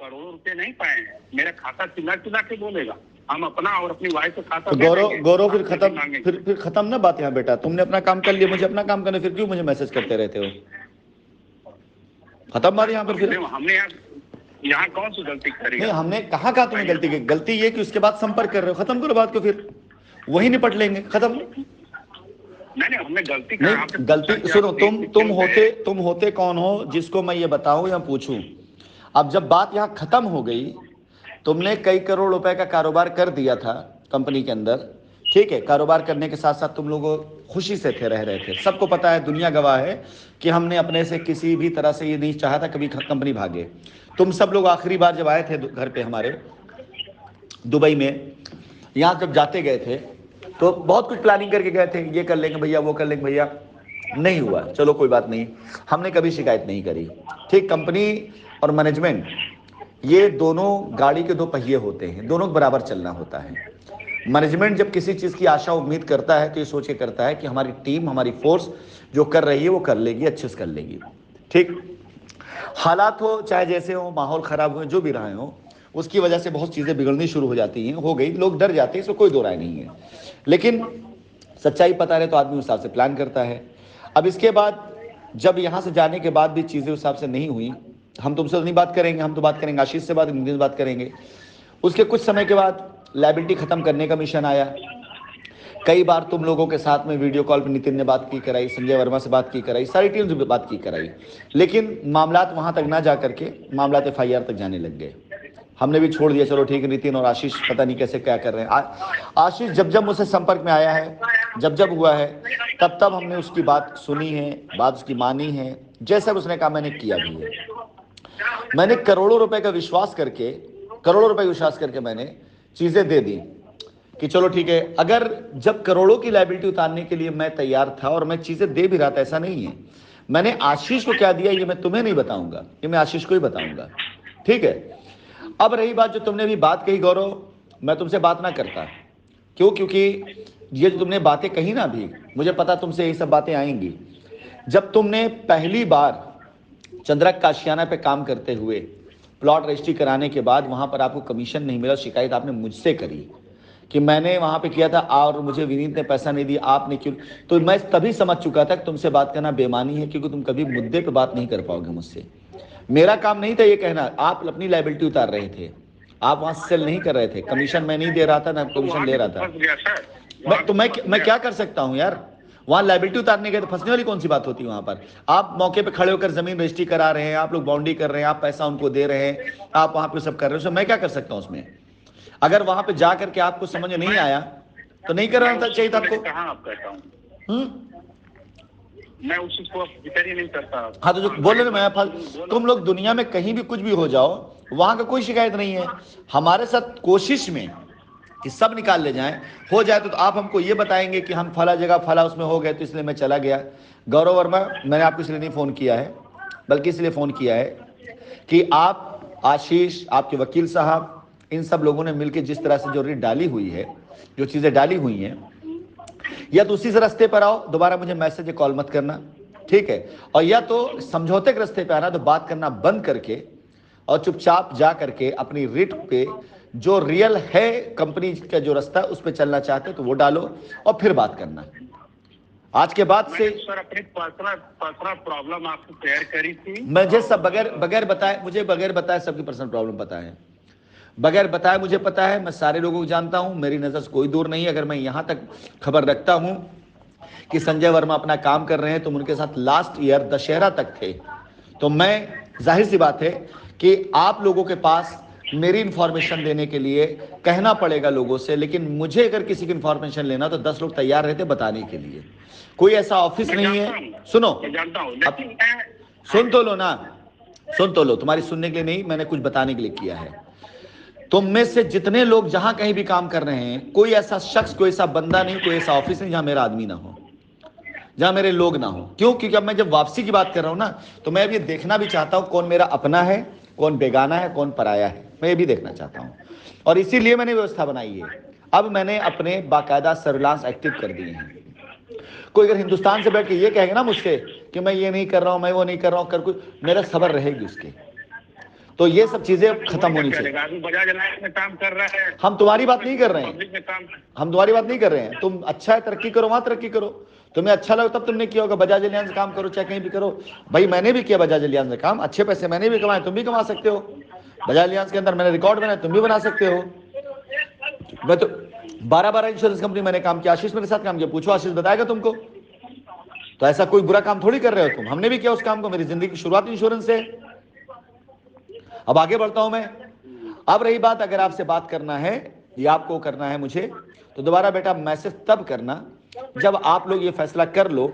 करोड़ों रुपए नहीं पाए हैं। मेरा खाता चिल्ला चिल्ला के बोलेगा, हम अपना और अपनी वाइफ का खाता तो दे गौरव देंगे, गौरव फिर आप खत्म, नहीं मांगेंगे। फिर खत्म ना बात यहाँ बेटा। तुमने अपना काम कर लिया, मुझे अपना काम करने, फिर क्यों मुझे मैसेज करते रहते हो? खत्म बात यहाँ पर फिर। हमने यहाँ कौन सी गलती करी? नहीं, हमने कहाँ कहा तुम्हें गलती की? गलती ये कि उसके बाद संपर्क कर रहे हो। खत्म करो बात को, फिर वही निपट लेंगे, खत्म। नहीं, हमने गलती नहीं, गलती सुनो, तुम होते कौन हो जिसको मैं ये बताऊं या पूछूं? अब जब बात यहाँ खत्म हो गई, तुमने कई करोड़ रुपए का कारोबार कर दिया था कंपनी के अंदर, ठीक है। कारोबार करने के साथ साथ तुम लोग खुशी से थे, रह रहे थे, सबको पता है, दुनिया गवाह है कि हमने अपने से किसी भी तरह से ये नहीं चाहा था कभी कंपनी भागे। तुम सब लोग आखिरी बार जब आए थे घर पे हमारे दुबई में, यहाँ जब जाते गए थे तो बहुत कुछ प्लानिंग करके गए थे, ये कर लेंगे भैया, वो कर लेंगे भैया, नहीं हुआ। चलो कोई बात नहीं, हमने कभी शिकायत नहीं करी, ठीक। कंपनी और मैनेजमेंट ये दोनों गाड़ी के दो पहिए होते हैं, दोनों को बराबर चलना होता है। मैनेजमेंट जब किसी चीज़ की आशा उम्मीद करता है तो ये सोच के करता है कि हमारी टीम, हमारी फोर्स जो कर रही है वो कर लेगी, अच्छे से कर लेगी, ठीक। हालात हो चाहे जैसे हो, माहौल खराब हो, जो भी रहे हो, उसकी वजह से बहुत चीज़ें बिगड़नी शुरू हो जाती हैं, हो गई, लोग डर जाते हैं, इसमें कोई दो राय नहीं है। लेकिन सच्चाई पता रहे तो आदमी उस हिसाब से प्लान करता है। अब इसके बाद जब यहाँ से जाने के बाद भी चीज़ें उस हिसाब से नहीं हुई, हम तुमसे तो नहीं बात करेंगे, हम तो बात करेंगे आशीष से, बात करेंगे। उसके कुछ समय के बाद लायबिलिटी खत्म करने का मिशन आया। कई बार तुम लोगों के साथ में वीडियो कॉल पर नितिन ने बात की कराई, संजय वर्मा से बात की कराई, सारी टीम से बात की कराई, लेकिन मामलात वहां तक ना जा करके मामलात FIR तक जाने लग गए। हमने भी छोड़ दिया, चलो ठीक है। नितिन और आशीष पता नहीं कैसे क्या कर रहे हैं। आशीष जब जब मुझसे संपर्क में आया है, जब जब हुआ है, तब तब हमने उसकी बात सुनी है, बात उसकी मानी है, जैसा उसने कहा मैंने किया भी है। मैंने करोड़ों रुपए का विश्वास करके, मैंने चीजें दे दी कि चलो ठीक है। अगर जब करोड़ों की लायबिलिटी उतारने के लिए मैं तैयार था और मैं चीजें दे भी रहा था, ऐसा नहीं है। मैंने आशीष को क्या दिया ये मैं तुम्हें नहीं बताऊंगा, ये मैं आशीष को ही बताऊंगा, ठीक है। अब रही बात जो तुमने भी बात कही गौरव, मैं तुमसे बात ना करता, क्यों? क्योंकि ये जो तुमने बातें कही ना अभी, मुझे पता तुमसे यही सब बातें आएंगी। जब तुमने पहली बार चंद्रक काशियाना पे काम करते हुए प्लॉट रजिस्ट्री कराने के बाद वहां पर आपको कमीशन नहीं मिला, शिकायत आपने मुझसे करी कि मैंने वहां पे किया था और मुझे विनीत ने पैसा नहीं दिया, आपने क्यों? तो मैं तभी समझ चुका था कि तुमसे बात करना बेमानी है, क्योंकि तुम कभी मुद्दे पे बात नहीं कर पाओगे मुझसे। मेरा काम नहीं था ये कहना, आप अपनी लायबिलिटी उतार रहे थे, आप वहां सेल नहीं कर रहे थे, कमीशन मैं नहीं दे रहा था, ना कमीशन ले रहा था। मैं क्या कर सकता हूं यार? वहां लायबिलिटी उतारने के तो फंसने वाली कौन सी बात होती है? वहां पर आप मौके पे खड़े होकर जमीन रजिस्ट्री करा रहे हैं, आप लोग बाउंड्री कर रहे हैं, आप पैसा उनको दे रहे हैं, आप वहां पे सब कर रहे हो, मैं क्या कर सकता हूं उसमें? अगर वहां पे जा करके आपको समझ नहीं आया तो नहीं करना चाहिए था आपको। कहाँ आप कहता हूँ, मैं उस चीज को जिक्र ही नहीं करता। हाँ तो जो बोल रहे मैं, तुम लोग दुनिया में कहीं भी कुछ भी हो जाओ, वहां का कोई शिकायत नहीं है। हमारे साथ कोशिश में कि सब निकाल ले जाएं, हो जाए तो आप हमको ये बताएंगे कि हम फला जगह फला उसमें हो गए तो इसलिए मैं चला गया। गौरव वर्मा, मैंने आपको इसलिए नहीं फ़ोन किया है, बल्कि इसलिए फ़ोन किया है कि आप, आशीष, आपके वकील साहब, इन सब लोगों ने मिलकर जिस तरह से जो रीट डाली हुई है, जो चीज़ें डाली हुई हैं, या तो उसी से रास्ते पर आओ, दोबारा मुझे मैसेज कॉल मत करना, ठीक है। और या तो समझौते के रास्ते पे आना, तो बात करना बंद करके और चुपचाप जा करके अपनी रिट पे जो रियल है कंपनी का जो रास्ता उस पर चलना चाहते तो वो डालो और फिर बात करना। आज के बाद से सर अपनी पर्सनल प्रॉब्लम आपको शेयर करी थी, मुझे सब बगैर बताए सबकी पर्सनल प्रॉब्लम पता है, बगैर बताए मुझे पता है। मैं सारे लोगों को जानता हूं, मेरी नजर से कोई दूर नहीं है। अगर मैं यहां तक खबर रखता हूं कि संजय वर्मा अपना काम कर रहे हैं, तुम उनके साथ लास्ट ईयर दशहरा तक थे, तो मैं, जाहिर सी बात है कि आप लोगों के पास मेरी इंफॉर्मेशन देने के लिए कहना पड़ेगा लोगों से, लेकिन मुझे अगर किसी की इंफॉर्मेशन लेना तो 10 लोग तैयार रहते बताने के लिए। कोई ऐसा ऑफिस नहीं है। सुनो, सुन तो लो ना, सुन तो लो, तुम्हारी सुनने के लिए नहीं, मैंने कुछ बताने के लिए किया है। तुम में से जितने लोग जहां कहीं भी काम कर रहे हैं, कोई ऐसा शख्स, कोई ऐसा बंदा नहीं, कोई ऐसा ऑफिस नहीं जहां मेरा आदमी ना हो, जहां मेरे लोग ना हो। क्यों? क्योंकि अब मैं जब वापसी की बात कर रहा हूं ना, तो मैं अब ये देखना भी चाहता हूं कौन मेरा अपना है, कौन बेगाना है, कौन पराया है, मैं ये भी देखना चाहता हूं। और इसीलिए मैंने व्यवस्था बनाई है। अब मैंने अपने बाकायदा सर्विलांस एक्टिव कर दिए हैं। कोई अगर हिंदुस्तान से बैठ के ये कहेगा ना मुझसे कि मैं ये नहीं कर रहा हूं, मैं वो नहीं कर रहा हूं, कर कुछ, मेरा खबर रहेगी उसके। तो ये सब चीजें खत्म होनी चाहिए। अभी बजाज अलायंस में काम कर रहा है, हम तुम्हारी बात नहीं कर रहे हैं, पब्लिक में काम। हम तुम्हारी बात नहीं कर रहे हैं। तुम अच्छा है, तरक्की करो, वहां तरक्की करो, तुम्हें अच्छा लगा तब तुमने किया होगा। बजाज एलियांस काम करो, चाहे कहीं भी करो। भाई मैंने भी किया बजाज एलियांस में काम, अच्छे पैसे मैंने भी कमाए, तुम भी कमा सकते हो। बजाज एलियांस के अंदर मैंने रिकॉर्ड बनाया, तुम भी बना सकते हो। मैं तो 12 इंश्योरेंस कंपनी मैंने काम किया, आशीष मेरे साथ काम किया, पूछो आशीष बताएगा तुमको। तो ऐसा कोई बुरा काम थोड़ी कर रहे हो तुम, हमने भी किया उस काम को। मेरी जिंदगी की शुरुआत इंश्योरेंस से। अब आगे बढ़ता हूं मैं। अब रही बात, अगर आपसे बात करना है या आपको करना है मुझे, तो दोबारा बेटा मैसेज तब करना जब आप लोग ये फैसला कर लो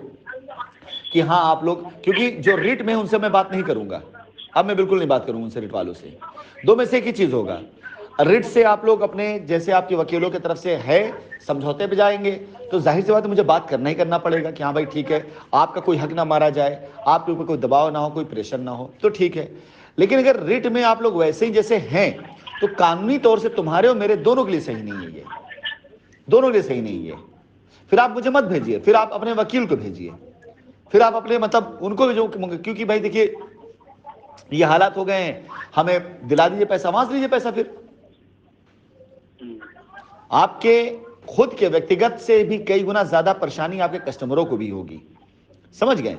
कि हाँ आप लोग, क्योंकि जो रिट में उनसे मैं बात नहीं करूंगा, अब मैं बिल्कुल नहीं बात करूंगा उनसे, रिट वालों से। दो में से एक ही चीज होगा, रिट से आप लोग अपने जैसे आपके वकीलों की तरफ से है समझौते पे जाएंगे, तो जाहिर सी बात है मुझे बात करना ही करना पड़ेगा कि हाँ भाई ठीक है, आपका कोई हक ना मारा जाए, आपके ऊपर कोई दबाव ना हो, कोई प्रेशर ना हो, तो ठीक है। लेकिन अगर रिट में आप लोग वैसे ही जैसे हैं, तो कानूनी तौर से तुम्हारे और मेरे दोनों के लिए सही नहीं है, ये दोनों के लिए सही नहीं है। फिर आप मुझे मत भेजिए, फिर आप अपने वकील को भेजिए, फिर आप अपने मतलब उनको भी जो, क्योंकि भाई देखिए ये हालात हो गए हैं, हमें दिला दीजिए पैसा, वहां से लीजिए पैसा। फिर आपके खुद के व्यक्तिगत से भी कई गुना ज्यादा परेशानी आपके कस्टमरों को भी होगी, समझ गए।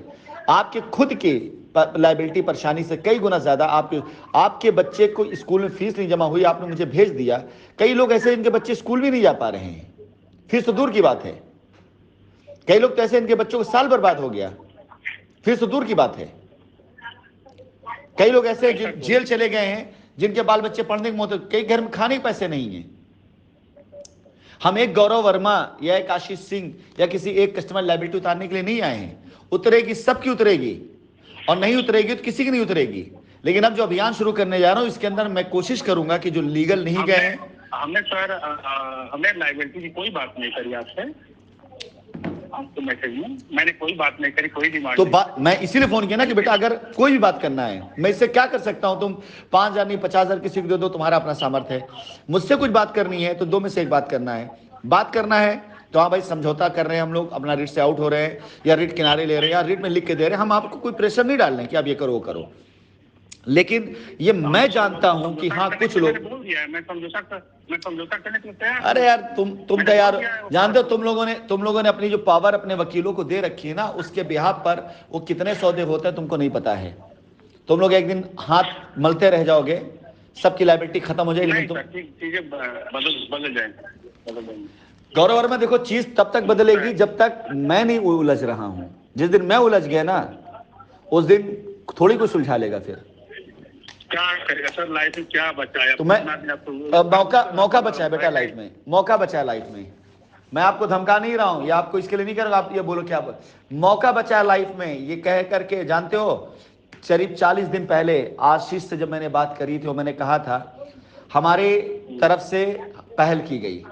आपके खुद के लायबिलिटी परेशानी से कई गुना ज्यादा आपके बच्चे को स्कूल में फीस नहीं जमा हुई, आपने मुझे भेज दिया। कई लोग ऐसे इनके बच्चे स्कूल भी नहीं जा पा रहे हैं, फीस तो दूर की बात है। कई लोग तो ऐसे इनके बच्चों को साल बर्बाद हो गया, फीस तो दूर की बात है। कई लोग ऐसे जेल चले गए हैं जिनके बाल बच्चे पढ़ने के मौत, कई घर में खाने के पैसे नहीं है। हम एक गौरव वर्मा या एक आशीष सिंह या किसी एक कस्टमर लायबिलिटी उतारने के लिए नहीं आए हैं। उतरेगी सबकी उतरेगी, और नहीं उतरेगी तो किसी की नहीं उतरेगी। लेकिन अब जो अभियान शुरू करने जा रहा हूं, इसके अंदर मैं कोशिश करूंगा कि जो लीगल नहीं गए हैं, हमने सर हमने लायबिलिटी की कोई बात नहीं करी आपसे, आपको मैसेज में मैंने कोई बात नहीं करी, कोई डिमांड तो मैं इसीलिए फोन किया ना कि बेटा अगर कोई भी बात करना है, मैं इससे क्या कर सकता हूं। तुम 5,000 नहीं 50,000 किसी को दे दो, तुम्हारा अपना सामर्थ्य है। मुझसे कुछ बात करनी है तो दो में से एक बात करना है। बात करना है तो हाँ भाई समझौता कर रहे हैं हम लोग, अपना रिट से आउट हो रहे हैं या रिट किनारे ले रहे हैं या रिट में लिख के दे रहे हैं, हम आपको कोई प्रेशर नहीं डाल रहे हैं कि आप ये करो वो करो। लेकिन ये मैं जानता हूं कि हाँ कुछ लोग, मैं समझौता करने को तैयार। अरे यार तुम तैयार, जानते हो तुम लोगों ने अपनी जो पावर अपने वकीलों को दे रखी है ना, उसके बिहाफ पर वो कितने सौदे होते हैं तुमको नहीं पता है। तुम लोग एक दिन हाथ मलते रह जाओगे, सबकी लायबिलिटी खत्म हो जाएगी, लेकिन तुम चीजें बदल जाएंगी। गौरव वर्मा देखो, चीज तब तक बदलेगी जब तक मैं नहीं उलझ रहा हूं। जिस दिन मैं उलझ गया ना, उस दिन थोड़ी कुछ सुलझा लेगा। फिर क्या करेगा सर, लाइफ में क्या बचा है? तो मैं मौका बचा है बेटा लाइफ में, मौका बचा है लाइफ में। मैं आपको धमका नहीं रहा हूं या आपको इसके लिए नहीं कर रहा, आप ये बोलो क्या मौका बचा है लाइफ में, ये कह करके। जानते हो करीब 40 दिन पहले आशीष से जब मैंने बात करी थी, मैंने कहा था हमारे तरफ से पहल की गई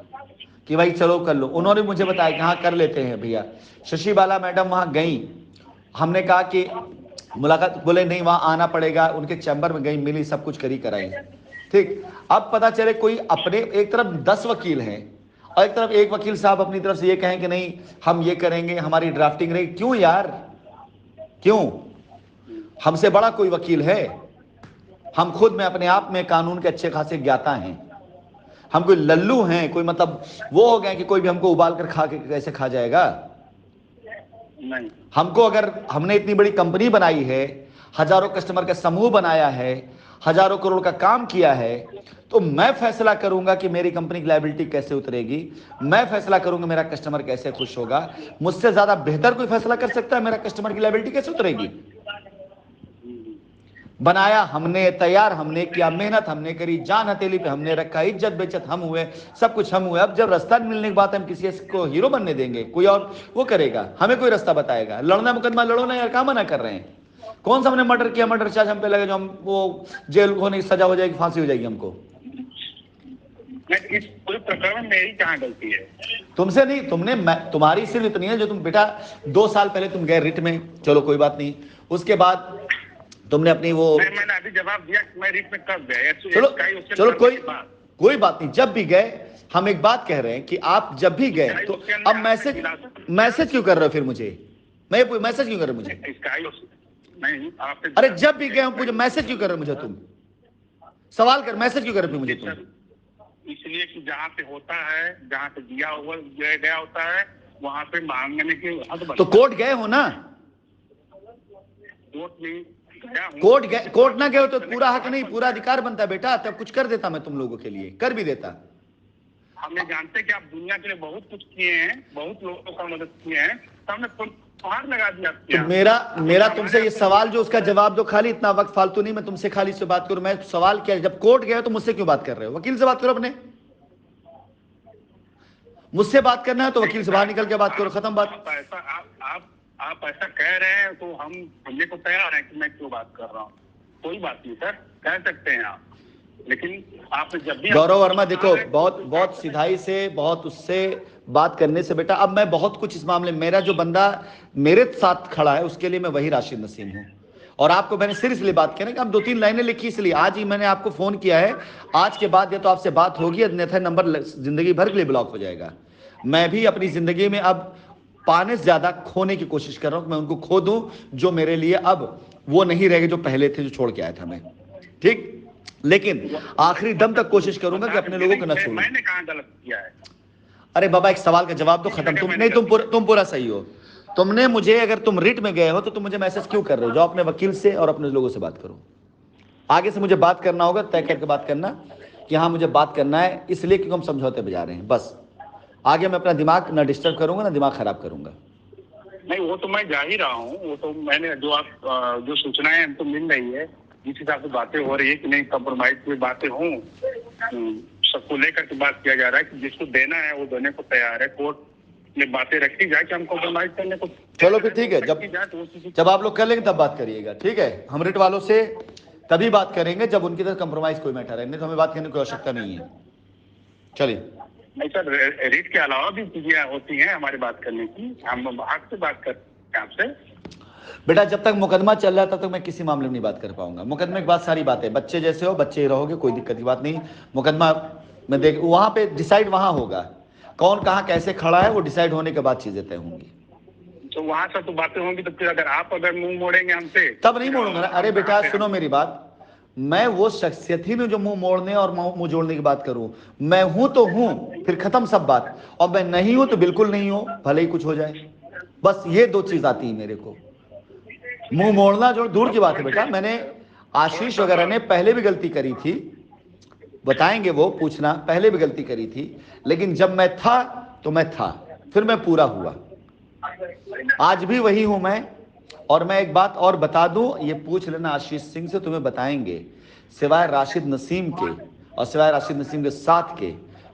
कि भाई चलो कर लो। उन्होंने मुझे बताया कि हाँ कर लेते हैं भैया। शशि बाला मैडम वहां गई, हमने कहा कि मुलाकात, बोले नहीं वहां आना पड़ेगा, उनके चैम्बर में गई, मिली, सब कुछ करी कराई, ठीक। अब पता चले कोई अपने एक तरफ 10 वकील हैं और एक तरफ एक वकील साहब अपनी तरफ से ये कहें कि नहीं हम ये करेंगे, हमारी ड्राफ्टिंग रहेगी। क्यों यार, क्यों? हमसे बड़ा कोई वकील है? हम खुद में अपने आप में कानून के अच्छे खासे ज्ञाता हैं। हम कोई लल्लू हैं, कोई मतलब वो हो गए कि कोई भी हमको उबाल कर खा के कैसे खा जाएगा? नहीं। हमको अगर हमने इतनी बड़ी कंपनी बनाई है, हजारों कस्टमर का समूह बनाया है, हजारों करोड़ का काम किया है, तो मैं फैसला करूंगा कि मेरी कंपनी की लायबिलिटी कैसे उतरेगी, मैं फैसला करूंगा मेरा कस्टमर कैसे खुश होगा। मुझसे ज्यादा बेहतर कोई फैसला कर सकता है मेरा कस्टमर की लायबिलिटी कैसे उतरेगी? बनाया हमने, तैयार हमने किया, मेहनत हमने करी, जान हथेली पे हमने रखा, इज्जत बेइज्जत हम हुए, सब कुछ हम हुए। अब जब रास्ता मिलने के बाद हम किसी को हीरो बनने देंगे? कोई और वो करेगा, हमें कोई रास्ता बताएगा। लड़ना मुकदमा लड़ो ना यार, क्या मना कर रहे हैं? कौन सा हमने मर्डर किया, मर्डर चार्ज हम पे लगे जो हम वो जेल होने की सजा हो जाएगी, फांसी हो जाएगी हमको? इस पूरे प्रकरण में मेरी कहाँ गलती है? तुमसे नहीं, तुम्हारी सिर्फ इतनी है जो तुम बेटा 2 साल पहले तुम गए रिट में, चलो कोई बात नहीं, उसके बाद तुमने अपनी वो मैंने अभी जवाब दिया कि मैं रिट में कब गया। चलो कोई बात नहीं, जब भी गए। हम एक बात कह रहे हैं कि आप जब भी गए तो अब मैसेज क्यों कर रहे हो फिर मुझे? मैं मैसेज क्यों कर रहे हो मुझे? नहीं, अरे जब भी गए हम पूछे मैसेज क्यों कर रहे हो मुझे तुम? सवाल कर, मैसेज क्यों कर रहे मुझे तुम? इसलिए कि जहाँ पे होता है, जहाँ पे दिया गया होता है, वहाँ पे मांगने की हद बनता तो कोर्ट गए हो ना? कोर्ट नहीं गया हूँ। कोर्ट ना गए हो तो पूरा हक नहीं, पूरा अधिकार बनता है बेटा, तब कुछ कर देता मैं तुम लोगों के लिए, कर भी देता। हम ये जानते हैं कि आप दुनिया के लिए बहुत कुछ किए हैं, बहुत लोगों का मदद किए हैं, तो हमने पहाड़ लगा दिया। तो मेरा तुमसे ये सवाल जो उसका जवाब दो, खाली इतना वक्त फालतू नहीं, मैं तुमसे खाली से बात करूं। मैं सवाल क्या, जब कोर्ट गए तो मुझसे क्यों बात कर रहे हो? वकील से बात करो अपने। मुझसे बात करना है तो वकील से बाहर निकल के बात करो, खत्म बात। आप ऐसा कह रहे हैं तो हम सुनने को तैयार हैं कि मैं क्यों बात कर रहा हूँ। कोई बात नहीं सर, कह सकते हैं आप, लेकिन आपने जब भी गौरव वर्मा देखो, बहुत सिधाई से, बहुत उससे बात करने से बेटा, अब मैं बहुत कुछ इस मामले में, मेरा जो बंदा मेरे साथ खड़ा है उसके लिए मैं वही राशिद नसीम हूँ। और आपको मैंने सिर्फ इसलिए बात की ना कि आप 2-3 लाइनें लिखी, इसलिए आज ही मैंने आपको फोन किया है। आज के बाद या तो आपसे बात होगी, अन्यथा नंबर जिंदगी भर के लिए ब्लॉक हो जाएगा। मैं भी अपनी जिंदगी में अब पाने से ज्यादा खोने की कोशिश कर रहा हूं, मैं उनको खो दूं जो मेरे लिए अब वो नहीं रह गए जो पहले थे, जो छोड़ के आया था मैं। ठीक, लेकिन आखिरी दम तक कोशिश करूंगा कि अपने लोगों को न छोड़ूं। मैंने कहां गलत किया है? अरे बाबा, एक सवाल का जवाब दो, खत्म। तुम पूरा सही हो। तुमने मुझे, अगर तुम रिट में गए हो तो तुम मुझे मैसेज क्यों कर रहे हो? जाओ अपने वकील से और अपने लोगों से बात करो। आगे से मुझे बात करना होगा, तय करके बात करना कि हाँ मुझे बात करना है, इसलिए क्योंकि हम समझौते पे जा रहे हैं। बस आगे मैं अपना दिमाग ना डिस्टर्ब करूंगा, ना दिमाग खराब करूंगा। नहीं, वो तो मैं जा ही रहा हूँ। वो तो मैंने जो सूचनाएं हमको मिल रही है, जिस हिसाब से बातें हो रही है कि नहीं कंप्रोमाइज की बातें हों, सबको लेकर के बात किया जा रहा है कि जिसको देना है वो देने को तैयार है। कोर्ट में बातें रखी जाए कि हम कंप्रोमाइज करने को। चलो फिर ठीक है, जब आप लोग कर लेंगे तब बात करिएगा, ठीक है? हम रिट वालों से तभी बात करेंगे जब उनकी तरफ कंप्रोमाइज कोई मैटर है, नहीं तो हमें बात करने की आवश्यकता नहीं है। चलिए। नहीं सर, रिट के अलावा भी चीजें होती हैं हमारी बात करने की, हम हक से बात करते हैं आपसे। बेटा जब तक मुकदमा चल रहा है तब तक मैं किसी मामले में नहीं बात कर पाऊंगा। मुकदमे के बाद सारी बातें, बच्चे जैसे हो बच्चे ही रहोगे, कोई दिक्कत की बात नहीं। मुकदमा में देख, वहां पे डिसाइड वहां होगा, कौन कहां कैसे खड़ा है, वो डिसाइड होने के बाद चीजें तय होंगी। तो वहां से तो बातें होंगी, तो फिर अगर मुंह मोड़ेंगे हमसे तब नहीं मोड़ूंगा ना। अरे बेटा सुनो मेरी बात, मैं वो शख्सियत ही नहीं जो मुंह मोड़ने और मुंह जोड़ने की बात करूं। मैं हूं तो हूं, फिर खत्म सब बात, और मैं नहीं हूं तो बिल्कुल नहीं हूं, भले ही कुछ हो जाए। बस ये 2 चीज आती है मेरे को। मुंह मोड़ना जो दूर की बात है बेटा, मैंने आशीष वगैरह ने पहले भी गलती करी थी, बताएंगे वो, पूछना, पहले भी गलती करी थी, लेकिन जब मैं था तो मैं था, फिर मैं पूरा हुआ। आज भी वही हूं मैं। और मैं एक बात और बता दूं, ये पूछ लेना आशीष सिंह से, तुम्हें बताएंगे, सिवाय राशिद नसीम के और सिवाय राशिद नसीम के साथ के,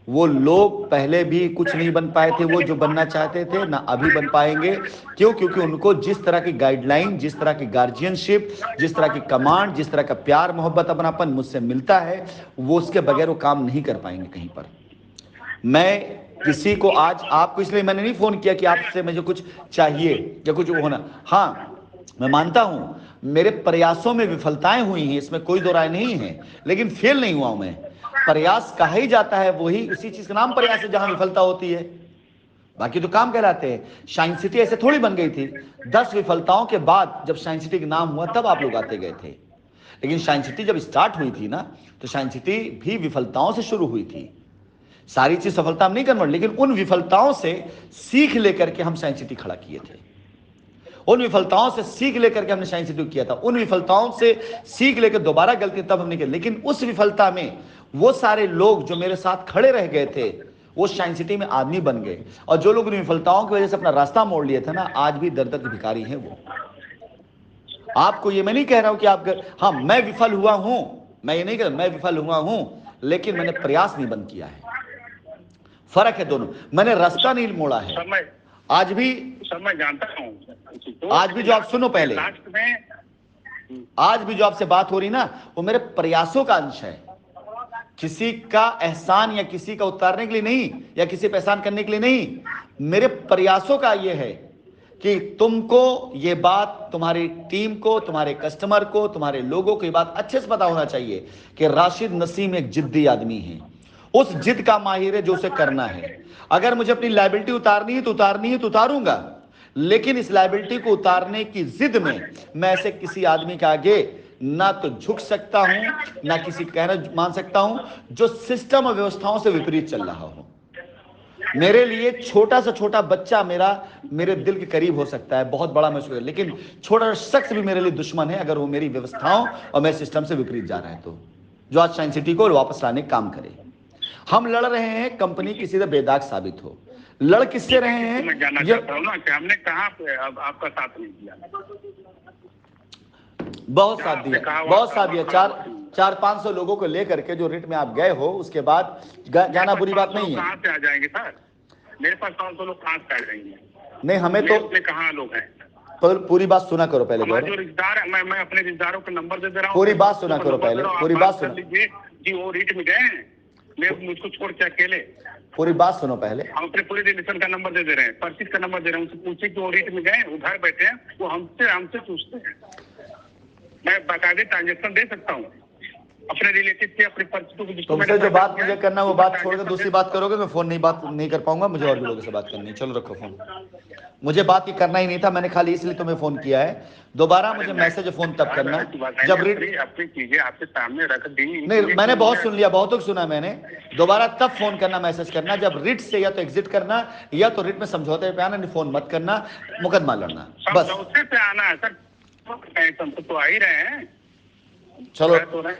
वो लोग पहले भी कुछ नहीं बन पाए थे। वो जो बनना चाहते थे ना अभी बन पाएंगे। क्यों? क्योंकि उनको जिस तरह की गाइडलाइन, जिस तरह की गार्जियनशिप, जिस तरह की कमांड, जिस तरह का प्यार मोहब्बत अपनापन मुझसे मिलता है, वो उसके बगैर वो काम नहीं कर पाएंगे कहीं पर। मैं किसी को आज आपको इसलिए मैंने नहीं फोन किया कि आपसे मुझे कुछ चाहिए या कुछ होना। हाँ, मैं मानता हूं मेरे प्रयासों में विफलताएं हुई हैं, इसमें कोई दो राय नहीं है, लेकिन फेल नहीं हुआ हूं मैं। प्रयास कहा ही जाता है वही, उसी चीज का नाम प्रयास है जहां विफलता होती है, बाकी तो काम कहलाते हैं। शाइन सिटी ऐसे थोड़ी बन गई थी। 10 विफलताओं के बाद जब शाइन सिटी का नाम हुआ तब आप लोग आते गए थे। लेकिन शाइन सिटी जब स्टार्ट हुई थी ना, तो शाइन सिटी भी विफलताओं से शुरू हुई थी। सारी चीज सफलता हम नहीं कन्वर्ट, लेकिन उन विफलताओं से सीख लेकर के हम साइंस सिटी खड़ा किए थे। उन विफलताओं से सीख लेकर के हमने साइंस सिटी किया था। उन विफलताओं से सीख लेकर दोबारा गलती तब हमने की, लेकिन उस विफलता में वो सारे लोग जो मेरे साथ खड़े रह गए थे, वो साइंस सिटी में आदमी बन गए। और जो लोग उन विफलताओं की वजह से अपना रास्ता मोड़ लिए थे ना, आज भी दर दर के भिखारी हैं वो। आपको ये मैं नहीं कह रहा हूं कि आप, हाँ मैं विफल हुआ हूं, मैं ये नहीं कह रहा मैं विफल हुआ हूं, लेकिन मैंने प्रयास नहीं बंद किया है। फर्क है दोनों। मैंने रास्ता नहीं मोड़ा है। आज भी सर मैं जानता हूं, आज भी जो आप सुनो पहले, आज भी जो आपसे बात हो रही ना, वो मेरे प्रयासों का अंश है। किसी का एहसान या किसी का उतारने के लिए नहीं, या किसी पे एहसान करने के लिए नहीं, मेरे प्रयासों का ये है कि तुमको ये बात, तुम्हारी टीम को, तुम्हारे कस्टमर को, तुम्हारे लोगों को ये बात अच्छे से पता होना चाहिए कि राशिद नसीम एक जिद्दी आदमी है। उस जिद का माहिर है जो उसे करना है। अगर मुझे अपनी लायबिलिटी उतारनी है तो उतारूंगा, लेकिन इस लायबिलिटी को उतारने की जिद में मैं ऐसे किसी आदमी के आगे ना तो झुक सकता हूं, ना किसी कहना मान सकता हूं जो सिस्टम और व्यवस्थाओं से विपरीत चल रहा हो। मेरे लिए छोटा से छोटा बच्चा मेरे दिल के करीब हो सकता है, बहुत बड़ा महसूस, लेकिन छोटा शख्स भी मेरे लिए दुश्मन है अगर वो मेरी व्यवस्थाओं और मेरे सिस्टम से विपरीत जा रहा है तो। जो आज साइंस सिटी को वापस लाने का काम करे। हम लड़ रहे हैं कंपनी किसी से बेदाग साबित हो। लड़ किससे रहे हैं? मैं जानना चाहता हूं ना कि हमने कहां पे अब आपका साथ नहीं दिया। बहुत साथ दिया, बहुत साथ दिया। 400-500 लोगों को लेकर के जो रिट में आप गए हो, उसके बाद जाना बुरी बात नहीं है। कहां से आ जाएंगे सर? मेरे पास 500 लोग कहां से आ जाएंगे? नहीं, हमें तो कहां लोग हैं? पूरी बात सुना करो पहले। जो रिश्तेदार है, मैं अपने रिश्तेदारों का नंबर दे रहा हूँ। पूरी बात सुना करो पहले, पूरी बात सुना लीजिए जी। वो रिट में गए, मुझको छोड़ के अकेले। पूरी बात सुनो पहले। हम अपने पूरे रिलेशन का नंबर दे रहे हैं, पर्चिट का नंबर दे रहे हैं। उनसे पूछे कि वो रिट में गए, वो घर बैठे हैं, वो हमसे पूछते हैं। मैं बाकायदे ट्रांजेक्शन दे सकता हूँ अपने रिलेटिव के, अपने परिचितों को। तुमसे जो बात मुझे करना वो बात छोड़कर दूसरी बात करोगे, मैं फोन बात नहीं कर पाऊंगा। मुझे और भी लोगों से बात करनी है। चलो रखो फोन। मुझे बात ही करना ही नहीं था, मैंने खाली इसलिए तुम्हें फोन किया है। दोबारा मुझे मैसेज फोन तब करना जब अपनी चीजें आपके सामने रख दी। नहीं, मैंने बहुत सुन लिया, बहुत कुछ सुना मैंने। दोबारा तब फोन करना, मैसेज करना जब रिट से या तो एग्जिट करना या तो रिट में समझौते पे आना। नहीं, फोन मत करना, मुकदमा लड़ना बस। समझौते पे आना है सर, तो आ ही रहे हैं। चलो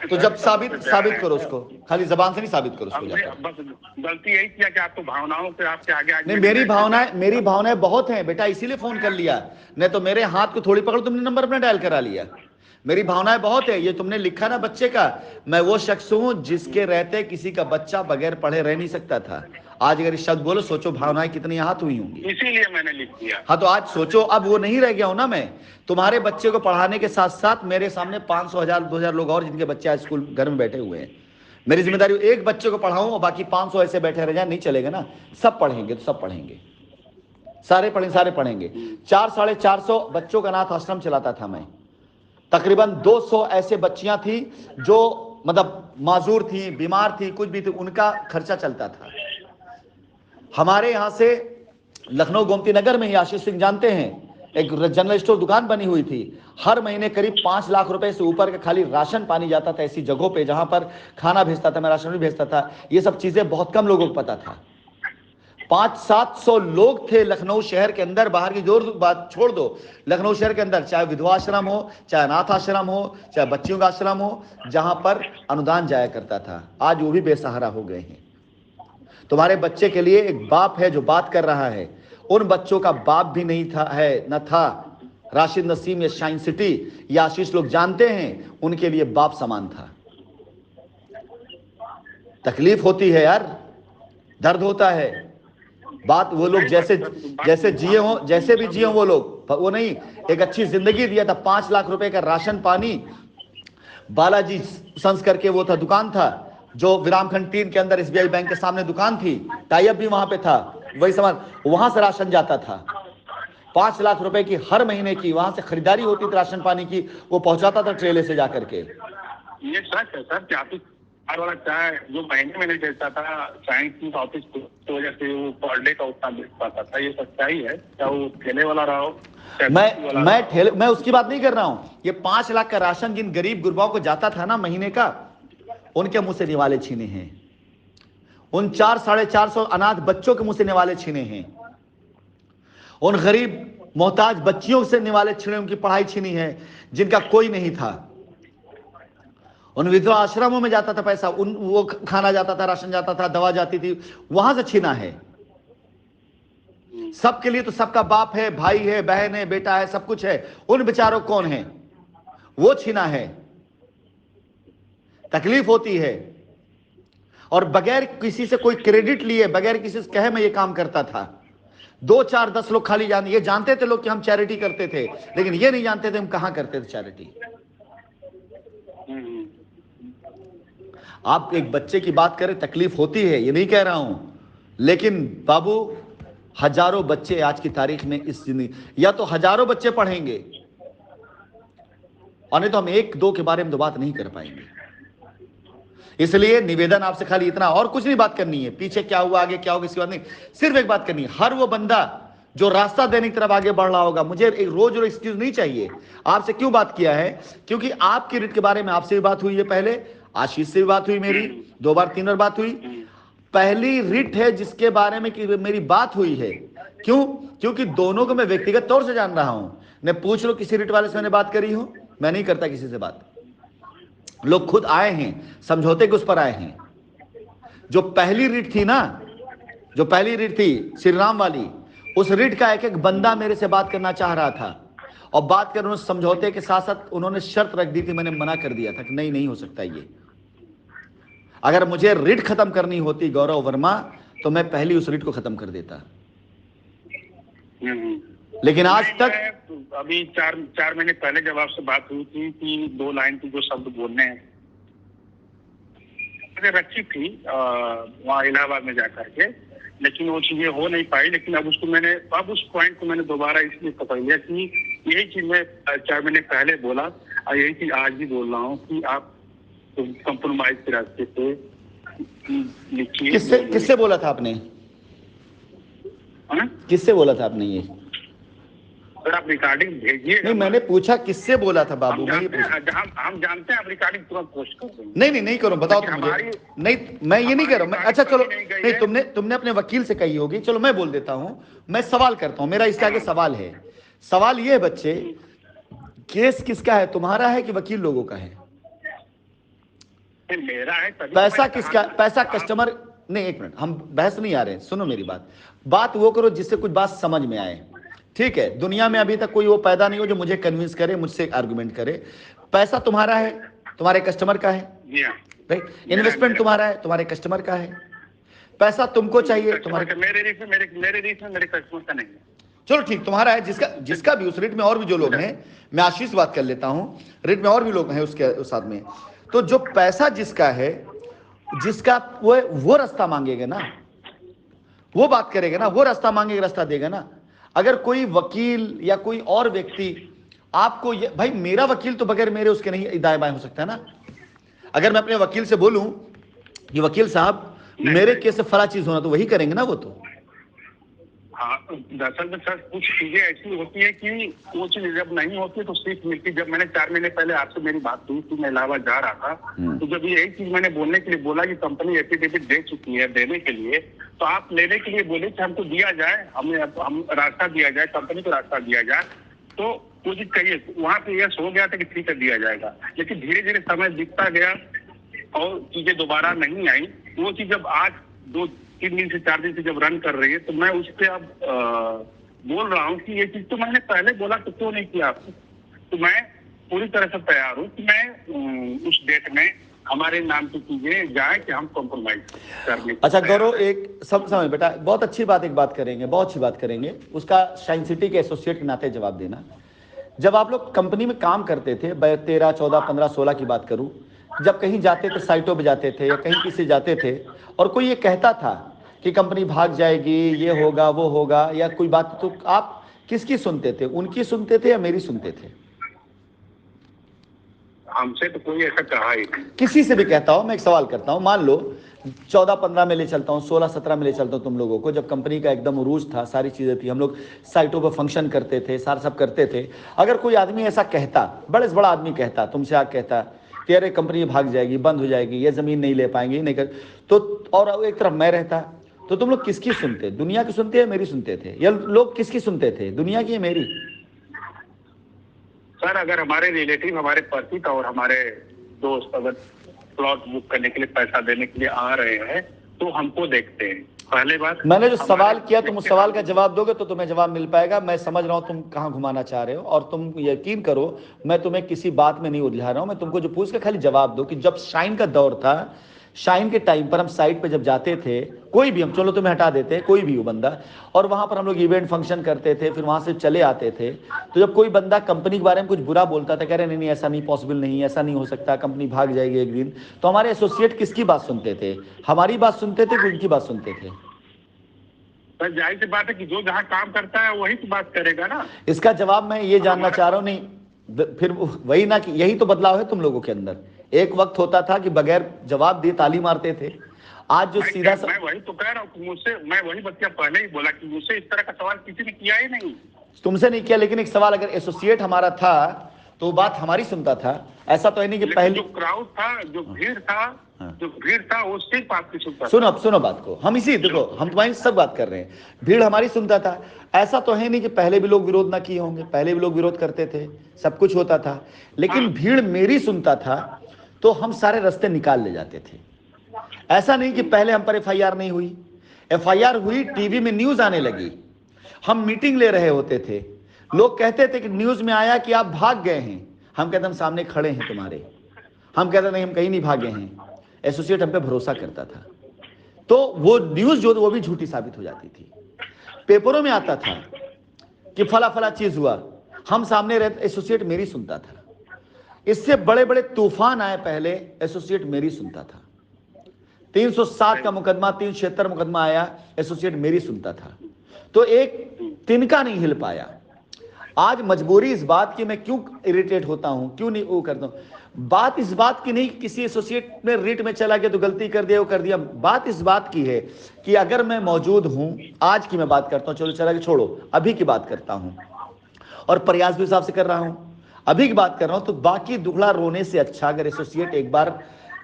तो जब साबित करो उसको, खाली जबान से नहीं साबित करो उसको। बस गलती यही किया कि आपको भावनाओं से आपके आगे नहीं, मेरी भावनाएं बहुत हैं बेटा, इसीलिए फोन कर लिया। नहीं तो मेरे हाथ को थोड़ी पकड़ तुमने नंबर अपना डायल करा लिया। मेरी भावनाएं बहुत है। ये तुमने लिखा ना बच्चे का, मैं वो शख्स हूं जिसके रहते किसी का बच्चा बगैर पढ़े रह नहीं सकता था। आज अगर इस शब्द बोलो, सोचो भावनाएं कितनी आहत हुई होंगी। इसीलिए मैंने लिख दिया। हाँ तो आज सोचो, अब वो नहीं रह गया हूं ना मैं। तुम्हारे बच्चे को पढ़ाने के साथ साथ मेरे सामने 500, 1000, 2000 लोग और जिनके बच्चे आज स्कूल घर में बैठे हुए हैं। मेरी जिम्मेदारी एक बच्चे को पढ़ाऊं और बाकी 500 ऐसे बैठे रह जाए, नहीं चलेगा ना। सब पढ़ेंगे तो सब पढ़ेंगे, सारे पढ़ेंगे। 400-450 बच्चों का अनाथ आश्रम चलाता था मैं। तकरीबन 200 ऐसे बच्चियां थी जो मतलब माजूर थी, बीमार थी, कुछ भी थी, उनका खर्चा चलता था। हमारे यहां से लखनऊ गोमती नगर में ही, आशीष सिंह जानते हैं, एक जनरल स्टोर दुकान बनी हुई थी। हर महीने करीब 5 लाख रुपए से ऊपर का खाली राशन पानी जाता था ऐसी जगहों पे जहां पर खाना भेजता था, मैं राशन भी भेजता था। ये सब चीजें बहुत कम लोगों को पता था। 500-700 लोग थे लखनऊ शहर के अंदर, बाहर की जोर बात छोड़ दो। लखनऊ शहर के अंदर चाहे विधवा आश्रम हो, चाहे अनाथ आश्रम हो, चाहे बच्चियों का आश्रम हो, जहां पर अनुदान जाया करता था। आज वो भी बेसहारा हो गए हैं। तुम्हारे बच्चे के लिए एक बाप है जो बात कर रहा है। उन बच्चों का बाप भी नहीं था, है न था। राशिद नसीम या शाइन सिटी या आशीष लोग जानते हैं, उनके लिए बाप समान था। तकलीफ होती है यार, दर्द होता है। बात वो लोग जैसे जिए हो, जैसे भी जिए हो वो लोग, वो नहीं एक अच्छी जिंदगी दिया था। 5 लाख रुपए का राशन पानी, बालाजी संस करके वो था, दुकान था जो विरामखंड 3 के अंदर SBI बैंक के सामने दुकान थी, टाइप भी वहां पे था, वही सामान वहां से राशन जाता था। 5 लाख रुपए की हर महीने की वहां से खरीदारी होती थी राशन पानी की, वो पहुंचाता था ट्रेले से जाकर के। ये सच है सर, क्या वाला चाय जो महीने में नहीं बेचता था, साइंस की ऑफिस की वजह से वो पर डे का उतना बेच पाता था। ये सच्चाई है, क्या वो ठेले वाला रहा हो? मैं उसकी बात नहीं कर रहा हूं। ये 5 लाख का राशन जिन गरीब गुरबाओं को जाता था ना महीने का, उनके मुंह से निवाले छीने हैं। उन 400-450 अनाथ बच्चों के मुंह से निवाले छीने हैं। उन गरीब मोहताज बच्चियों से निवाले छीने, उनकी पढ़ाई छीनी है जिनका कोई नहीं था। उन विधवा आश्रमों में जाता था पैसा, वो खाना जाता था, राशन जाता था, दवा जाती थी, वहां से छीना है। सबके लिए तो सबका बाप है, भाई है, बहन है, बेटा है, सब कुछ है। उन बेचारों कौन है? वो छीना है। तकलीफ होती है। और बगैर किसी से कोई क्रेडिट लिए, बगैर किसी से कहे मैं ये काम करता था। 2, 4, 10 लोग खाली ये जानते थे लोग कि हम चैरिटी करते थे, लेकिन ये नहीं जानते थे हम कहां करते थे चैरिटी। आप एक बच्चे की बात करें, तकलीफ होती है, ये नहीं कह रहा हूं, लेकिन बाबू हजारों बच्चे आज की तारीख में इस जिंदगी, या तो हजारों बच्चे पढ़ेंगे और नहीं तो हम 1-2 के बारे में तो बात नहीं कर पाएंगे। इसलिए निवेदन आपसे खाली इतना, और कुछ नहीं बात करनी है, पीछे क्या हुआ आगे क्या होगा इसकी बात नहीं, सिर्फ एक बात करनी है। हर वो बंदा जो रास्ता देने की तरफ आगे बढ़ रहा होगा। मुझे एक रोज एक्सक्यूज नहीं चाहिए। आपसे क्यों बात किया है? क्योंकि आपकी रिट के बारे में आपसे भी बात हुई है, पहले आशीष से भी बात हुई, मेरी 2 बार 3 बार बात हुई। पहली रिट है जिसके बारे में कि मेरी बात हुई है। क्यों? क्योंकि दोनों को मैं व्यक्तिगत तौर से जान रहा हूं। मैं पूछ लो किसी रिट वाले से मैंने बात करी हो? मैं नहीं करता किसी से बात। लोग खुद आए हैं, समझौते के उस पर आए हैं। जो पहली रिट थी ना, जो पहली रिट थी श्री राम वाली, उस रिट का एक एक बंदा मेरे से बात करना चाह रहा था, और बात कर उन्होंने समझौते के साथ साथ उन्होंने शर्त रख दी थी। मैंने मना कर दिया था कि नहीं, नहीं हो सकता ये। अगर मुझे रिट खत्म करनी होती गौरव वर्मा, तो मैं पहली उस रिट को खत्म कर देता। लेकिन आज तक अभी चार महीने पहले जब आपसे बात हुई थी कि 2 लाइन की जो शब्द बोलने हैं, रखी थी वहाँ इलाहाबाद में जाकर के, लेकिन वो चीजें हो नहीं पाई। लेकिन अब उस पॉइंट को मैंने दोबारा इसलिए पकड़ लिया कि यही चीज मैं 4 महीने पहले बोला और यही चीज आज भी बोल रहा हूँ कि आप कंप्रोमाइज के रास्ते पे लिखिए। किससे बोला था आपने? किससे बोला था आपने ये? सर आप रिकॉर्डिंग भेजिए। नहीं, मैंने पूछा किससे बोला था बाबू। हम जानते हैं आप रिकॉर्डिंग तुरंत पोस्ट कर देंगे। नहीं करो, बताओ तुम मुझे। नहीं, मैं ये नहीं कह रहा हूं। अच्छा चलो, नहीं तुमने अपने वकील से कही होगी। चलो मैं बोल देता हूं, मैं सवाल करता हूं। मेरा इसके आगे सवाल है। सवाल ये है बच्चे, केस किसका है, तुम्हारा है कि वकील लोगों का है? मेरा है। पैसा किसका? पैसा कस्टमर। नहीं, एक मिनट, हम बहस नहीं आ रहे हैं, सुनो मेरी बात वो करो जिससे कुछ बात समझ में आए। ठीक है, दुनिया में अभी तक कोई वो पैदा नहीं हो जो मुझे कन्विंस करे, मुझसे आर्गुमेंट करे। पैसा तुम्हारा है, तुम्हारे कस्टमर का है, राइट? इन्वेस्टमेंट तुम्हारा है, तुम्हारे कस्टमर का है। पैसा तुमको चाहिए, तुम्हारे मेरे कस्टमर का नहीं है। चलो ठीक, तुम्हारा है। जिसका भी उस रेट में और भी जो लोग हैं, मैं आशीष बात कर लेता हूं, रेट में और भी लोग हैं उसके साथ में। तो जो पैसा जिसका है, जिसका वो रास्ता मांगेगा ना, वो बात करेगा ना, वो रास्ता मांगेगा, रास्ता देगा ना। अगर कोई वकील या कोई और व्यक्ति आपको भाई, मेरा वकील तो बगैर मेरे उसके नहीं दाएं बाएं हो सकता है ना। अगर मैं अपने वकील से बोलूं कि वकील साहब मेरे केस से फला चीज होना, तो वही करेंगे ना वो तो। हाँ, दरअसल में सर कुछ चीजें ऐसी होती है कि वो चीज जब नहीं होती तो सीख मिलती। जब मैंने 4 महीने पहले आपसे मेरी बात हुई थी, मैं इलाहाबाद जा रहा था, तो जब यही चीज मैंने बोलने के लिए बोला कि कंपनी एफिडेविट दे चुकी है देने के लिए, तो आप लेने के लिए बोले कि हमको दिया जाए, हम रास्ता दिया जाए, कंपनी को रास्ता दिया जाए। तो वो चीज कहिए, वहाँ पे यस हो गया था कि ठीक है दिया जाएगा। लेकिन धीरे धीरे समय बीतता गया और चीजें दोबारा नहीं आई। वो चीज जब आज 2-3 दिन से 4 दिन से जब रन कर रही है, तो मैं उस पर अब बोल रहा हूँ कि ये चीज तो मैंने पहले बोला तो क्यों नहीं किया आपने। तो मैं पूरी तरह से तैयार हूँ कि मैं उस डेट में हमारे नाम की चीजें जाए कि हम कॉम्प्रोमाइज करने। अच्छा गौरव, एक सब समय बेटा, बहुत अच्छी बात, एक बात करेंगे, बहुत अच्छी बात करेंगे, उसका शाइन सिटी के एसोसिएट के नाते जवाब देना। जब आप लोग कंपनी में काम करते थे, 13, 14, 15, 16 की बात करूं, जब कहीं जाते थे, साइटों पे जाते थे या कहीं किसी जाते थे, और कोई ये कहता था कि कंपनी भाग जाएगी, ये होगा वो होगा, या कोई बात, तो आप किसकी सुनते थे? उनकी सुनते थे या मेरी सुनते थे? हमसे तो कोई ऐसा कहा ही नहीं। किसी से भी कहता हूं, मैं एक सवाल करता हूं, मान लो 14-15 में ले चलता हूं, 16-17 में ले चलता हूं तुम लोगों को, जब कंपनी का एकदम उरूज था, सारी चीजें थी, हम लोग साइटों पर फंक्शन करते थे, सारा सब करते थे। अगर कोई आदमी ऐसा कहता, बड़े से बड़ा आदमी कहता, तुमसे आके कहता कि अरे कंपनी भाग जाएगी, बंद हो जाएगी, ये जमीन नहीं ले पाएंगे, नहीं कर, तो और एक तरफ मैं रहता, तो तुम लोग किसकी सुनते? दुनिया की सुनते या मेरी सुनते थे? या लोग किसकी सुनते थे, दुनिया की या मेरी? सर अगर हमारे रिलेटिव, हमारे परिचित और हमारे दोस्त अगर प्लॉट बुक करने के लिए पैसा देने के लिए आ रहे हैं तो हमको देखते हैं। पहले बात, मैंने जो सवाल किया, तुम उस सवाल का जवाब दोगे तो तुम्हें जवाब मिल पाएगा। मैं समझ रहा हूं तुम कहां घुमाना चाह रहे हो, और तुम यकीन करो मैं तुम्हें किसी बात में नहीं उलझा रहा हूं। मैं तुमको जो पूछ के खाली जवाब दो कि जब शाइन का दौर था, शाइन के टाइम पर हम साइट पे जब जाते थे, कोई भी, हम चलो तुम्हें हटा देते, कोई भी हो बंदा, और वहां पर हम लोग इवेंट फंक्शन करते थे, फिर वहां से चले आते थे, तो जब कोई बंदा कंपनी के बारे में कुछ बुरा बोलता था, कह रहे नहीं ऐसा नहीं, पॉसिबल नहीं, ऐसा नहीं हो सकता, कंपनी भाग जाएगी एक दिन, तो हमारे एसोसिएट किसकी बात सुनते थे? हमारी बात सुनते थे कि उनकी बात सुनते थे? सर जाहिर सी बात है कि जो जहां काम करता है वही तो बात करेगा ना। इसका जवाब मैं ये जानना चाह रहा हूं। नहीं, फिर वही ना कि यही तो बदलाव है तुम लोगों के अंदर। एक वक्त होता था कि बगैर जवाब दिए ताली मारते थे, आज जो सीधा मैं वही तो कह रहा हूँ, मुझसे मैं वही बच्चा पहले ही बोला कि मुझसे इस तरह का सवाल किसी ने किया ही नहीं। तुमसे नहीं किया, लेकिन एक सवाल, अगर एसोसिएट हमारा था तो बात हमारी सुनता था। ऐसा तो है नहीं कि पहले जो क्राउड था, जो भीड़ था, हाँ। जो भीड़ था वो सिर्फ आपकी सुनता सुनो, था। अब सुनो बात को, हम इसी देखो, हम तुम्हारी सब बात कर रहे हैं, भीड़ हमारी सुनता था। ऐसा तो है नहीं कि पहले भी लोग विरोध ना किए होंगे, पहले भी लोग विरोध करते थे, सब कुछ होता था, लेकिन हाँ। भीड़ मेरी सुनता था तो हम सारे रास्ते निकाल ले जाते थे। ऐसा नहीं कि पहले हम पर एफआईआर नहीं हुई, एफआईआर हुई, टीवी में न्यूज आने लगी, हम मीटिंग ले रहे होते थे, लोग कहते थे कि न्यूज में आया कि आप भाग गए हैं, हम कहते हम सामने खड़े हैं तुम्हारे, हम कहते नहीं हम कहीं नहीं भागे हैं। एसोसिएट हम पे भरोसा करता था, तो वो न्यूज जो वो भी झूठी साबित हो जाती थी। पेपरों में आता था कि फला फला चीज हुआ, हम सामने रहते, एसोसिएट मेरी सुनता था। इससे बड़े बड़े तूफान आए पहले, एसोसिएट मेरी सुनता था। 307 का मुकदमा, 376 मुकदमा आया, एसोसिएट मेरी सुनता था, तो एक तिनका नहीं हिल पाया। आज मजबूरी इस बात की, मैं क्यों इरिटेट होता हूं, क्यों नहीं वो करता हूं, बात इस बात की नहीं कि किसी एसोसिएट में रिट में चला गया तो गलती कर दिया, वो कर दिया। बात इस बात की है कि अगर मैं मौजूद हूं, आज की मैं बात करता हूं, चलो चला के छोड़ो, अभी की बात करता हूं और प्रयास भी हिसाब से कर रहा हूं, अभी की बात कर रहा हूं, तो बाकी दुखड़ा रोने से अच्छा अगर एसोसिएट एक बार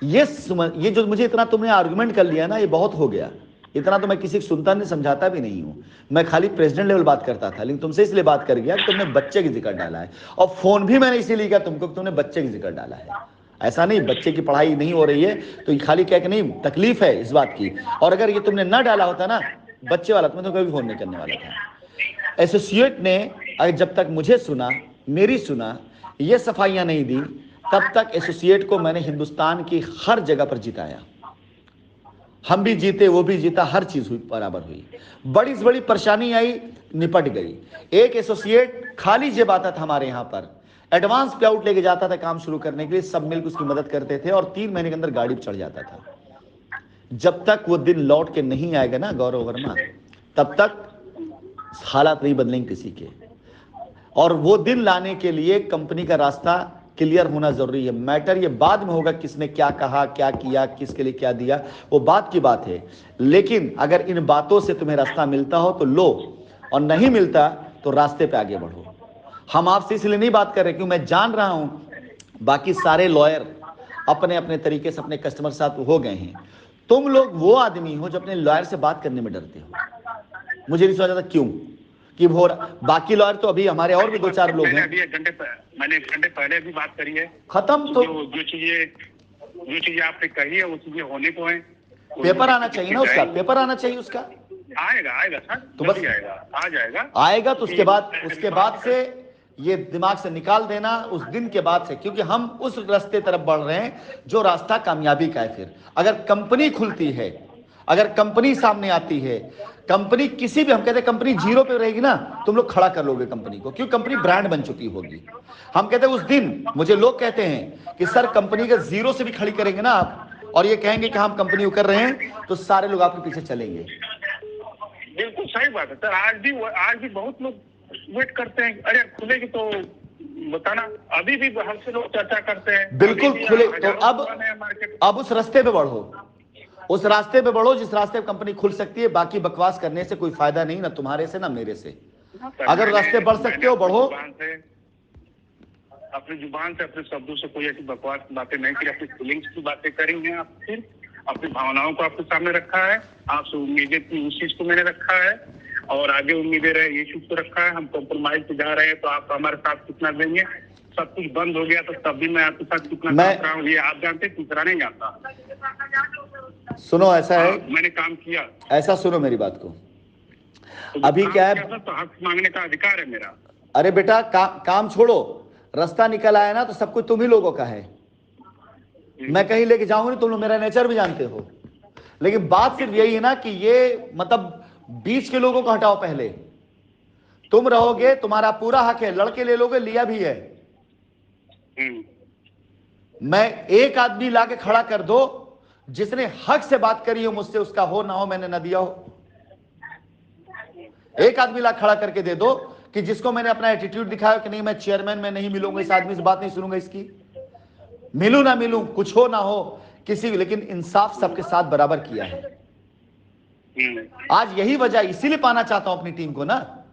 ये जो मुझे इतना तुमने आर्गुमेंट कर लिया ना, ये बहुत हो गया। इतना तो मैं किसी को सुनता नहीं, समझाता भी नहीं हूं, मैं खाली प्रेसिडेंट लेवल बात करता था, लेकिन तुमसे इसलिए बात कर गया कि तुमने बच्चे की जिक्र डाला है, और फोन भी मैंने इसीलिए किया तुमको कि तुमने बच्चे की जिक्र डाला है। ऐसा नहीं बच्चे की पढ़ाई नहीं हो रही है तो ये खाली कह के नहीं, तकलीफ है इस बात की, और अगर ये तुमने ना डाला होता ना बच्चे वाला, तो मैं तो कभी फोन नहीं करने वाला था। एसोसिएट ने जब तक मुझे सुना, मेरी सुना, ये सफाइयां नहीं दी, तब तक एसोसिएट को मैंने हिंदुस्तान की हर जगह पर जिताया। हम भी जीते, वो भी जीता, हर चीज हुई, बराबर हुई। बड़ी से बड़ी परेशानी आई, निपट गई। एक एसोसिएट खाली जब आता था हमारे यहां पर, एडवांस पे आउट लेके जाता था काम शुरू करने के लिए, सब मिलकर उसकी मदद करते थे, और 3 महीने के अंदर गाड़ी पर चढ़ जाता था। जब तक वो दिन लौट के नहीं आएगा ना गौरव वर्मा, तब तक हालात नहीं बदलेंगे किसी के, और वो दिन लाने के लिए कंपनी का रास्ता क्लियर होना जरूरी है। मैटर ये बाद में होगा किसने क्या कहा, क्या किया, किसके लिए क्या दिया, वो बात की बात है, लेकिन अगर इन बातों से तुम्हें रास्ता मिलता हो तो लो, और नहीं मिलता तो रास्ते पे आगे बढ़ो। हम आपसे इसलिए नहीं बात कर रहे क्योंकि मैं जान रहा हूं बाकी सारे लॉयर अपने अपने तरीके से अपने कस्टमर साथ हो गए हैं, तुम लोग वो आदमी हो जो अपने लॉयर से बात करने में डरते हो। मुझे नहीं समझ आता क्यों, कि बाकी लॉयर तो अभी हमारे और भी 2-4 लोग हैं। मैंने 1 घंटे पहले भी बात करी है, खत्म। तो जो चीजें आपने कही है वो चीजें होने को है। पेपर आना चाहिए ना उसका, पेपर आना चाहिए उसका। आएगा सर, तो बस आ जाएगा आएगा, तो उसके बाद से ये दिमाग से निकाल देना, उस दिन के बाद से, क्योंकि हम उस रास्ते तरफ बढ़ रहे हैं जो रास्ता कामयाबी का है। फिर अगर कंपनी खुलती है, अगर कंपनी सामने आती है, कंपनी किसी भी, हम कहते हैं कंपनी 0 पे रहेगी ना, तुम लोग खड़ा कर लोगे कंपनी को, क्यों, कंपनी ब्रांड बन चुकी होगी। हम कहते हैं उस दिन, मुझे लोग कहते हैं कि सर कंपनी का 0 से भी खड़ी करेंगे ना आप, और ये कहेंगे कि हम कंपनी कर रहे हैं, तो सारे लोग आपके पीछे चलेंगे। बिल्कुल सही बात है सर, आज भी बहुत लोग वेट करते हैं, अरे खुलेगी तो बताना। अभी भी हमसे लोग चर्चा करते हैं, बिल्कुल खुले, तो अब उस रास्ते पे बढ़ो, उस रास्ते पे बढ़ो जिस रास्ते पे कंपनी खुल सकती है। बाकी बकवास करने से कोई फायदा नहीं, ना तुम्हारे से ना मेरे से। अगर रास्ते बढ़ सकते हो बढ़ो। अपनी जुबान से, अपने शब्दों से कोई ऐसी बकवास बातें नहीं की, अपनी फीलिंग्स की बातें करी हैं। आप सिर्फ अपनी भावनाओं को आपके सामने रखा है, आपसे उम्मीदें थी उस चीज को मैंने रखा है, और आगे उम्मीदें रहे ये चीज को रखा है। हम कॉम्प्रोमाइज पे जा रहे हैं, तो आप हमारे साथ कितना देंगे। सब कुछ बंद हो गया तो तब भी मैं आपके साथ कितना काम रहा हूँ, ये आप जानते, तीसरा नहीं जानता। सुनो, ऐसा है, मैंने काम किया। ऐसा सुनो मेरी बात को, अभी क्या है, तो हक मांगने का अधिकार है मेरा। अरे बेटा काम छोड़ो, रास्ता निकल आया ना, तो सब कुछ तुम ही लोगों का है। मैं कहीं लेके जाऊंगा नहीं, तुम लोग मेरा नेचर भी जानते हो, लेकिन बात सिर्फ यही है ना कि ये मतलब बीच के लोगों को हटाओ पहले। तुम रहोगे, तुम्हारा पूरा हक है, लड़के ले लोगे, लिया भी है। मैं एक आदमी लाके खड़ा कर दो जिसने हक से बात करी हो मुझसे, उसका हो ना हो, मैंने ना दिया हो। एक आदमी ला खड़ा करके दे दो कि जिसको मैंने अपना एटीट्यूड दिखाया कि नहीं मैं चेयरमैन में नहीं मिलूंगा, इस आदमी से बात नहीं सुनूंगा, इसकी मिलूं ना मिलूं, कुछ हो ना हो, किसी भी, लेकिन इंसाफ सबके साथ बराबर किया है। आज यही वजह, इसीलिए पाना चाहता हूं अपनी टीम को ना।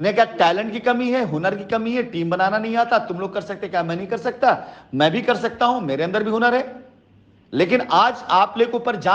ने क्या टैलेंट की कमी है, हुनर की कमी है, टीम बनाना नहीं आता, तुम लोग कर सकते क्या मैं नहीं कर सकता? मैं भी कर सकता हूं, मेरे अंदर भी हुनर है। लेकिन आज आप लोग के ऊपर जान